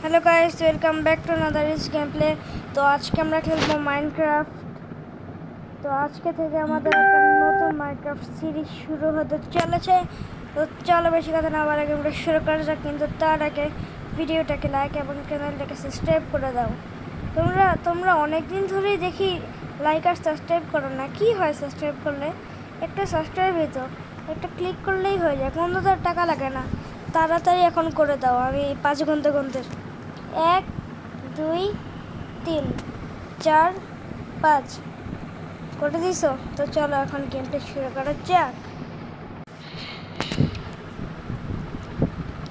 Hello guys, welcome back to another is game play. तो आज के আমরা খেলবো মাইনক্রাফট। তো আজকে থেকে আমাদের একটা নতুন মাইনক্রাফট সিরিজ শুরু হতে চলেছে। তো চলো বেশি কথা না বলে গেমটা শুরু করা যাক, কিন্তু তার আগে ভিডিওটাকে লাইক এবং চ্যানেলটাকে সাবস্ক্রাইব করে দাও। তোমরা অনেক দিন ধরেই দেখি লাইক আর সাবস্ক্রাইব করো না। কি হয় সাবস্ক্রাইব করলে? একটা সাবস্ক্রাইবই তো একটা ক্লিক করলেই হয়ে যায়, কোনো তো টাকা লাগে না। তাড়াতাড়ি এখন করে দাও, আমি 5 ঘন্টা গুনতে 1 2 3 4 5 করে দিছো। তো চলো এখন গেমটা শুরু করা যাক।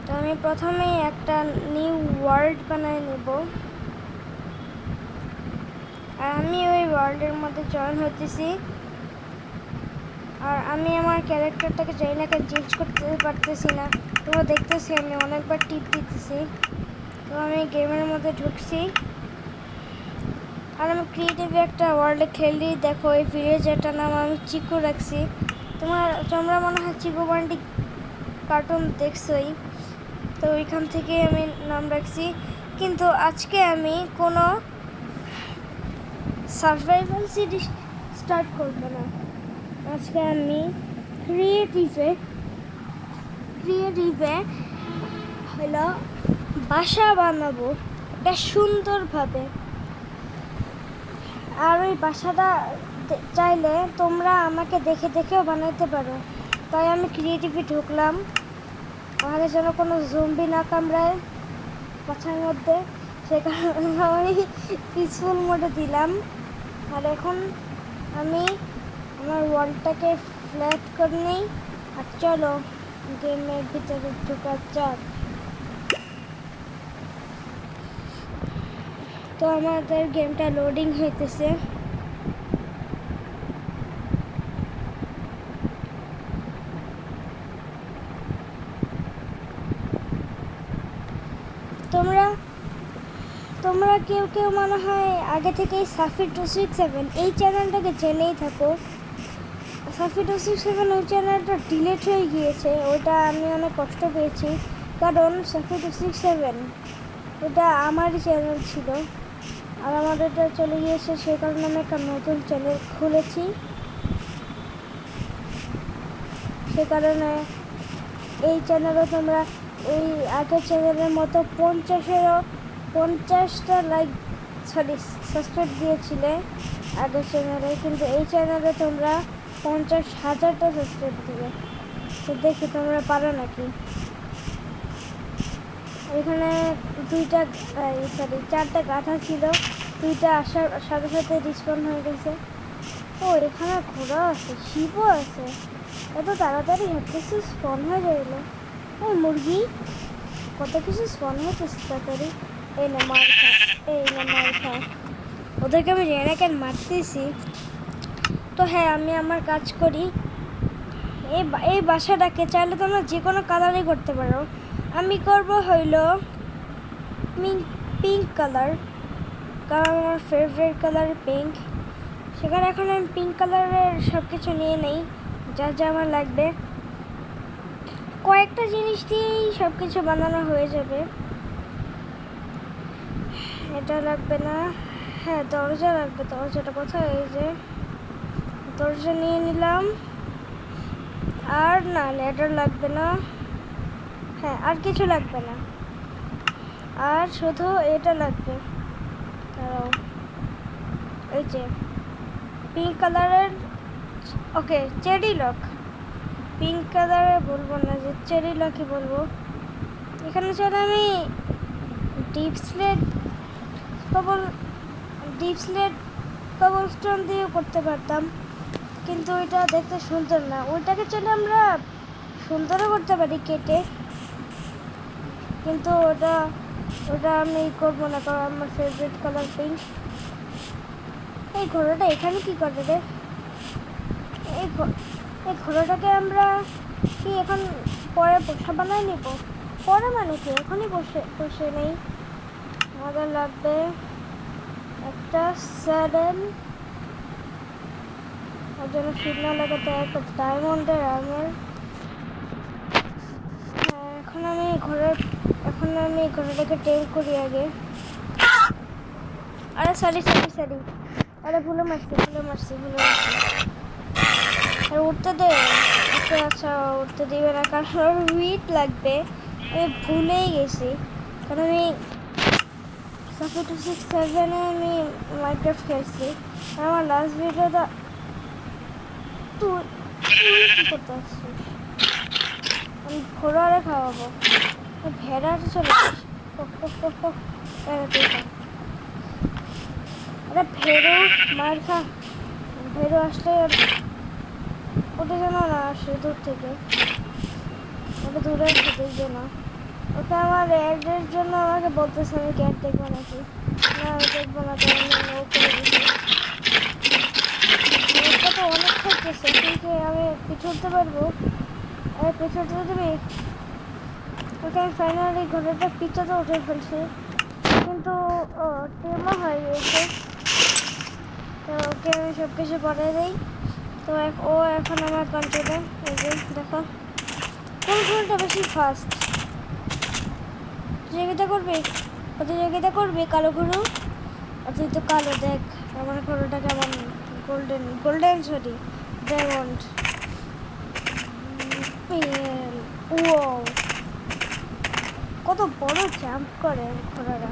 তো আমি প্রথমেই একটা নিউ ওয়ার্ল্ড বানিয়ে নেব, আর আমি ওই ওয়ার্ল্ডের মধ্যে জয়েন হতেছি। আর আমি আমার ক্যারেক্টারটাকে চাইনাকে চেঞ্জ করতে পারতেছি না। তোমরা দেখতেছি আমি অনেকবার টিপ দিতেছি। তো আমি গেমের মধ্যে ঢুকছি, আর আমি ক্রিয়েটিভ একটা ওয়ার্ল্ডে খেলি। দেখো এই ভিলেজটার নাম আমি চিকু রাখছি। তোমরা মনে হয় চিকু বান্ডি কার্টুন দেখছোই, তো ওইখান থেকে আমি নাম রাখছি। কিন্তু আজকে আমি কোনো সার্ভাইভাল সিরিজ স্টার্ট করবো না। আজকে আমি ক্রিয়েটিভে হলো বাসা বানাবো একটা সুন্দরভাবে। আর ওই বাসাটা চাইলে তোমরা আমাকে দেখে দেখেও বানাতে পারো। তাই আমি ক্রিয়েটিভে ঢুকলাম, আমাকে যেন কোনো জম্বি না কামড়ায় বাসার মধ্যে। সে কারণে আমি পিসফুল মোডে দিলাম। আর এখন আমি আমার ওয়ালটাকে ফ্ল্যাট করে নিই, আর চলো গেমের ভিতরে ঢোকা যাক। তো আমাদের গেমটা লোডিং হইতেছে। তোমরা কেউ মনে হয় আগে থেকেই সাফি267 এই চ্যানেলটাকে জেনেই থাকো। সাফি267 ওই চ্যানেলটা ডিলিট হয়ে গিয়েছে। ওটা আমি অনেক কষ্ট পেয়েছি, কারণ সাফি267 ওটা আমারই চ্যানেল ছিল, আর আমাদেরটা চলে গিয়েছে। সেই কারণে আমি একটা নতুন চ্যানেল খুলেছি। সে কারণে এই চ্যানেলে তোমরা ওই আগের চ্যানেলের মতো 50টা সাবস্ক্রাইব দিয়েছিলে আগের চ্যানেলে, কিন্তু এই চ্যানেলে তোমরা 50,000টা সাবস্ক্রাইব দিবে। তো দেখি তোমরা পারো নাকি। এখানে 4টা গাধা ছিল, 2টা আসার সাথে সাথে রিসপন হয়ে গেছে। ও এখানে ঘোড়া আছে, শিবও আছে। এত তাড়াতাড়ি কিছু স্পন হয়ে যাইল। ওই মুরগি কত কিছু স্পন হয়েছে তাড়াতাড়ি। এই না মার খা। ওদেরকে আমি রেনাকেন মারতেছি। তো হ্যাঁ, আমি আমার কাজ করি। এই বাসাটাকে চাইলে তোমরা যে কোনো কালারই করতে পারো। আমি করব হইল পিঙ্ক কালার, কারণ আমার ফেভারিট কালার পিঙ্ক। সেখানে এখন আমি পিঙ্ক কালারের সব কিছু নিয়ে নেই, যা যা আমার লাগবে। কয়েকটা জিনিস দিয়েই সব কিছু বানানো হয়ে যাবে। এটা লাগবে না। হ্যাঁ, দরজা লাগবে। দরজাটা কোথায়? এই যে দরজা নিয়ে নিলাম। আর না, লেডার লাগবে না। হ্যাঁ, আর কিছু লাগবে না, আর শুধু এটা লাগবে। এই যে পিঙ্ক কালারের, ওকে চেরি লক। পিঙ্ক কালারে বলবো না, যে চেরি লকই বলবো। এখানে চাইলে আমি ডিপ স্লেট কবলস্টোন দিয়েও করতে পারতাম, কিন্তু ওইটা দেখতে সুন্দর না। ওইটাকে চাইলে আমরা সুন্দরও করতে পারি কেটে, কিন্তু ওটা আমি করবো না, কারণ আমার ফেভারিট কালার পিঙ্ক। এই ঘোড়াটা এখানে কি করে রে? এই ঘোড়াটাকে আমরা কি এখন পরে পোষা বানায় নিব? পরে মানে কি, এখনই বসে নেই। আমাদের লাগবে একটা স্যাডেল, ওর জন্য সিগন্যাল লাগাতে একটা ডায়মন্ডের আর্মার। এখন আমি এখন আমি ঘোড়াটাকে টেল করি আগে। আরে সরি, আরে ভুলে মারছি। আর উঠতে দে। ওকে আচ্ছা, উঠতে দিবে না কারণ উইট লাগবে। আমি ভুলেই গেছি, কারণ আমি সাফে 267 আমি মাইনক্রাফট খেলছি। আর আমার লাস্ট ভিডিওটা তুই কি করতে আসছিস? আমি ঘোড়ারে খাওয়াবো, ভেড়া চলে আসি। আরে ভেড়ো মার খা। ভেড়ো আসলে ওটা যেন না আসে দূর থেকে, ওটা দূরে আসে দেখবে না। ওকে আমার অ্যাডের জন্য আমাকে বলতেছে আমি ক্যাট দেখবো নাকি। না আমি দেখবো না, তাই আমি ও করে দিচ্ছি। ওটা তো অনেক খাইতেছে, কিন্তু আমি পিছুতে পারবো। আরে পিছুতে দিবি? ওকে আমি ফাইনালি ঘোড়াটা পিছাতে উঠে ফেলছি, কিন্তু ও টেমও হয়ে গিয়েছে। তো ওকে আমি সব কিছু পরে দিই। তো ও এখন আমার কন্ট্রোলে। এই যে দেখো কোন ঘোড়াটা বেশি ফাস্ট। প্রতিযোগিতা করবি কালো গরু। আর তুই তো কালো, দেখ আমার ঘোড়াটা কেমন গোল্ডেন সরি ডায়মন্ড। ও কত বড় জাম্প করে ঘোড়ারা।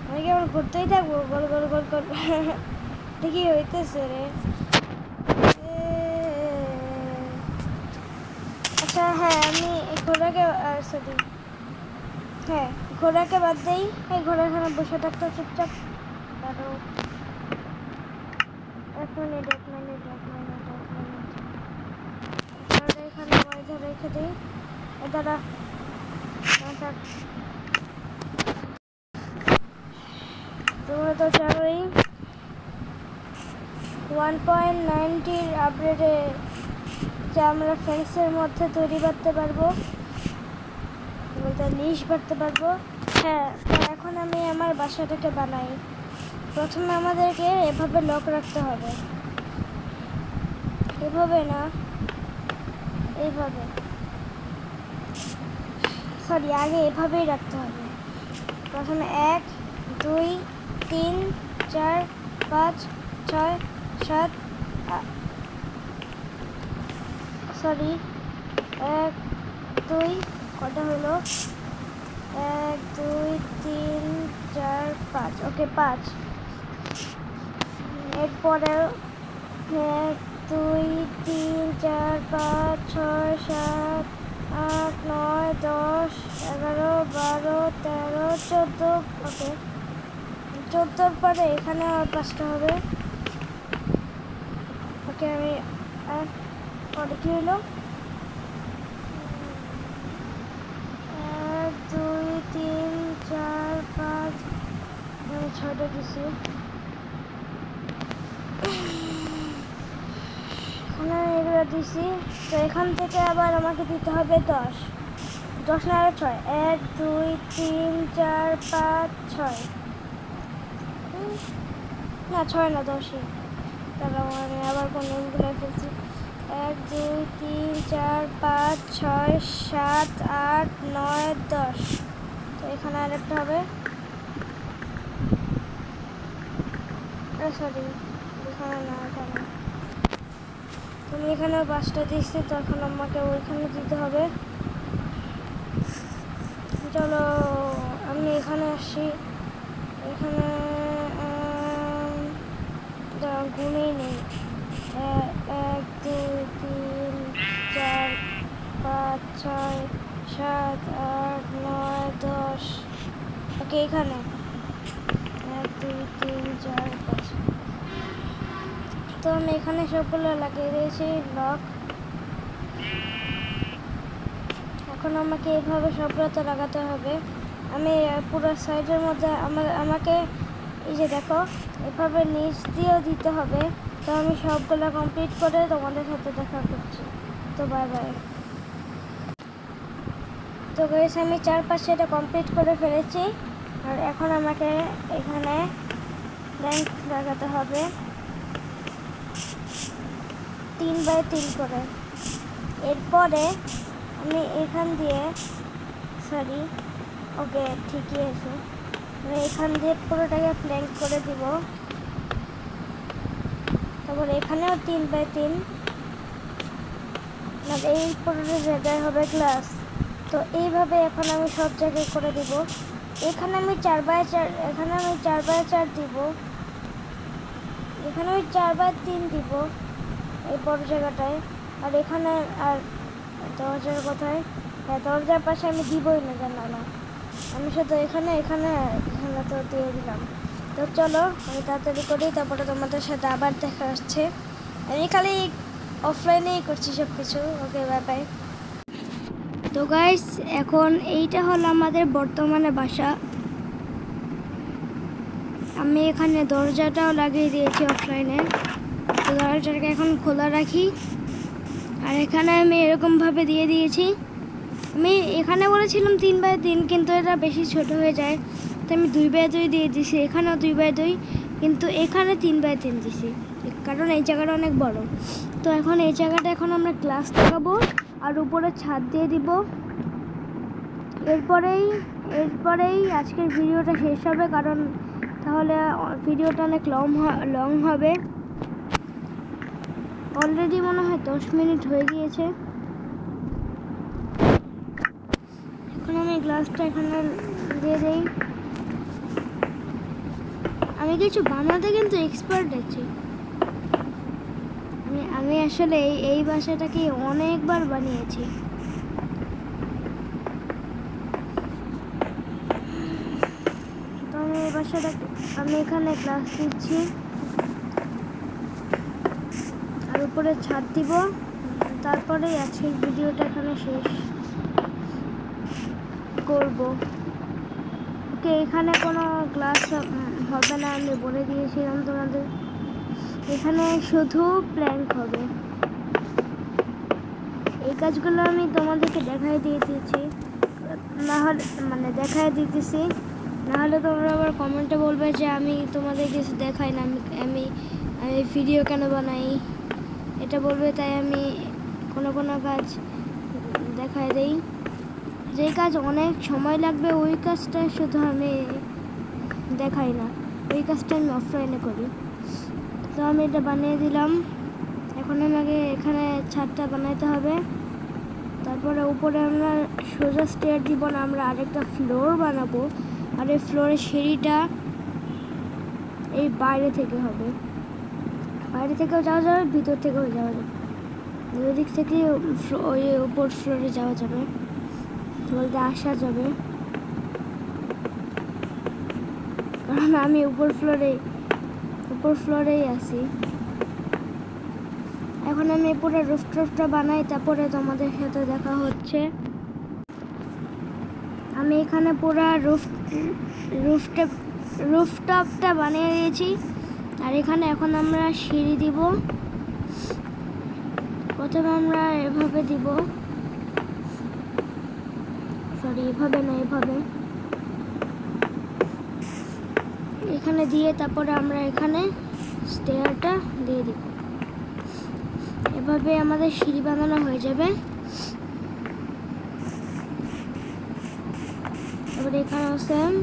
আমি কি আমার ঘুরতেই থাকবো গোল গোল গোল গোল। দেখি হইতেছে রে। আচ্ছা হ্যাঁ, আমি ঘোড়াকে সরি হ্যাঁ ঘোড়াকে বাদ দেই। এই ঘোড়া এখানে বসে থাকতো চুপচাপ। আরো 1 মিনিট এখানে ময়দা রেখে দিই। দাঁড়া তোমরা তো জানোই 1.90 আপডেটে যে আমরা ফেন্সের মধ্যে তৈরি করতে পারবো, বলতে লিশ বাড়তে পারবো। হ্যাঁ, তো এখন আমি আমার বাসাটাকে বানাই। প্রথমে আমাদেরকে এভাবে লক রাখতে হবে, এভাবে না, এইভাবে সরি আগে এভাবেই রাখতে হবে। প্রথমে 1 2 3 4 5 6 7 সরি 1 2 কটা হলো? 1 2 3 4 5 ওকে 5। এরপরে 1 2 3 4 5 6 7 8 9 10 11 12 13 14 ওকে 14 পরে এখানে আর 5টা হবে। ওকে আমি পরে কি হলো? 1 2 3 4 5 আমি 6টা দিছি। এখানে এগুলো দিছি। তো এখান থেকে আবার আমাকে দিতে হবে 10 না আরো 6 1 2 3 4 5 6 না 6 না 10ই। তাহলে আমি আবার কোন নেমগুলো ফেলছি। 1 2 3 4 5 6 7 8 9 10। তো এখানে আরেকটা হবে। সরি এখানে না, এখানে তুমি এখানে 5টা দিচ্ছি, তো এখন আমাকে ওইখানে দিতে হবে। চলো আমি এখানে আসি। এখানে গুনেই নেই। 1 2 3 4 5 6 7 8 9 10 ওকে এখানে 1 2 3 4 5। তো আমি এখানে সবগুলো লাগিয়ে দিয়েছি লক। এখন আমাকে এইভাবে সবগুলো তো লাগাতে হবে। আমি পুরো সাইডের মধ্যে আমাকে এই যে দেখো এভাবে নিচ দিয়েও দিতে হবে। তো আমি সবগুলো কমপ্লিট করে তোমাদের সাথে দেখা করছি। তো বাই বাই। তো গাইস আমি 4-5 এটা কমপ্লিট করে ফেলেছি। আর এখন আমাকে এখানে র্যাঙ্ক লাগাতে হবে 3x3 করে। এরপরে আমি এখান দিয়ে সরি ওকে, ঠিকই আছে। আমি এখান দিয়ে পুরোটাকে প্ল্যাঙ্ক করে দিব। তারপর এখানেও 3x3, মানে এই পুরোটা জায়গায় হবে গ্লাস। তো এইভাবে এখন আমি সব জায়গায় করে দিব। এখানে আমি 4x4, এখানে আমি 4x4 দিব, এখানে আমি 4x3 দিব এই বড় জায়গাটায়। আর এখানে আর দরজার কোথায়? হ্যাঁ, দরজার পাশে আমি দিবই না জানালা, আমি শুধু এখানে এখানে এখানে তো দিয়ে দিলাম। তো চলো আমি তাড়াতাড়ি করি, তারপরে তোমাদের সাথে আবার দেখা হচ্ছে। আমি খালি অফলাইনেই করছি সব কিছু। ওকে, বাই বাই। তো গাইস, এখন এইটা হলো আমাদের বর্তমানে বাসা। আমি এখানে দরজাটাও লাগিয়ে দিয়েছি অফলাইনে। তো দরজাটাকে এখন খোলা রাখি। আর এখানে আমি এরকমভাবে দিয়ে দিয়েছি। আমি এখানে বলেছিলাম 3x3, কিন্তু এটা বেশি ছোট হয়ে যায়, তো আমি 2x2 দিয়ে দিছি। এখানেও 2x2, কিন্তু এখানে 3x3 দিছি, কারণ এই জায়গাটা অনেক বড়। তো এখন এই জায়গাটা এখন আমরা গ্লাস লাগাবো আর উপরে ছাদ দিয়ে দিব। এরপরেই আজকের ভিডিওটা শেষ হবে, কারণ তাহলে ভিডিওটা অনেক লং হবে। অলরেডি মনে হয় 10 মিনিট হয়ে গিয়েছে। এখন আমি গ্লাসটা এখানে দিয়ে দেই। আমি কিছু বানাতে কিন্তু এক্সপার্ট আছি। আমি আসলে এই বাসাটাকে অনেকবার বানিয়েছি। তো আমি এই বাসাটাকে আমি এখানে গ্লাস দিচ্ছি আর উপরে ছাদ দিব। তারপরেই আজকের ভিডিওটা এখানে শেষ করব। ওকে, এখানে কোনো গ্লাস হবে না, আমি বলে দিয়েছিলাম তোমাদের। এখানে শুধু প্ল্যাঙ্ক হবে। এই কাজগুলো আমি তোমাদেরকে দেখাই দিতেছি, না হলে তোমরা আবার কমেন্টে বলবে যে আমি তোমাদের কিছু দেখাই না, আমি ভিডিও কেন বানাই, এটা বলবে। তাই আমি কোনো কাজ দেখাই দেই। যেই কাজ অনেক সময় লাগবে ওই কাজটা শুধু আমি দেখাই না, ওই কাজটা আমি অফলাইনে করি। তো আমি এটা বানিয়ে দিলাম। এখন আমাকে এখানে ছাদটা বানাইতে হবে। তারপরে উপরে আমরা সোজা স্টেয়ার দিব না, আমরা আরেকটা ফ্লোর বানাবো। আর এই ফ্লোরের সিঁড়িটা এই বাইরে থেকে হবে, বাইরে থেকেও যাওয়া যাবে, ভিতর থেকেও যাওয়া যাবে। দুই দিক থেকে ওই উপর ফ্লোরে যাওয়া যাবে, বলতে আসা যাবে, কারণ আমি উপর ফ্লোরেই আছি। এখন আমি পুরো রুফটপটা বানাই, তারপরে তোমাদের সাথে দেখা হচ্ছে। আমি এখানে পুরো রুফটপটা বানিয়ে দিয়েছি। আর এখানে এখন আমরা সিঁড়ি দিব। প্রথমে আমরা এভাবে দিব, সরি এভাবে না, এভাবে এখানে দিয়ে তারপরে আমরা এখানে স্টেয়ারটা দিয়ে দিব। এভাবে আমাদের সিঁড়ি বানানো হয়ে যাবে। এবার এখানেও সেম।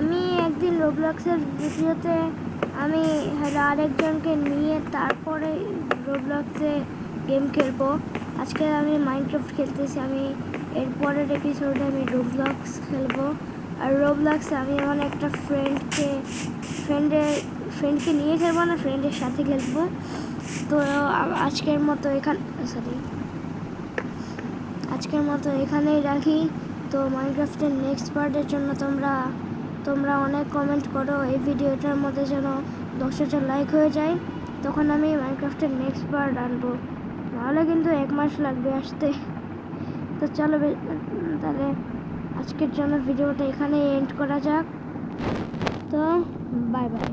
আমি একদিন রোবলক্সের ভিডিওতে আমি আরেকজনকে নিয়ে তারপরে রোবলক্সে গেম খেলবো। আজকে আমি মাইনক্রাফট খেলতেছি, আমি এরপরের এপিসোডে আমি রোবলক্স খেলবো। আর রোবলক্সে আমি আমার একটা ফ্রেন্ডকে নিয়ে খেলবো না, ফ্রেন্ডের সাথে খেলবো। তো আজকের মতো এখানেই রাখি। তো মাইনক্রাফটের নেক্সট পার্টের জন্য তোমরা অনেক কমেন্ট করো। এই ভিডিওটার মধ্যে যেন 10,000 লাইক হয়ে যায়, তখন আমি মাইনক্রাফটের নেক্সট পার্ট আনবো, নাহলে কিন্তু 1 মাস লাগবে আসতে। তো চলো তাহলে আজকের জন্য ভিডিওটা এখানে এন্ড করা যাক। তো বাই বাই।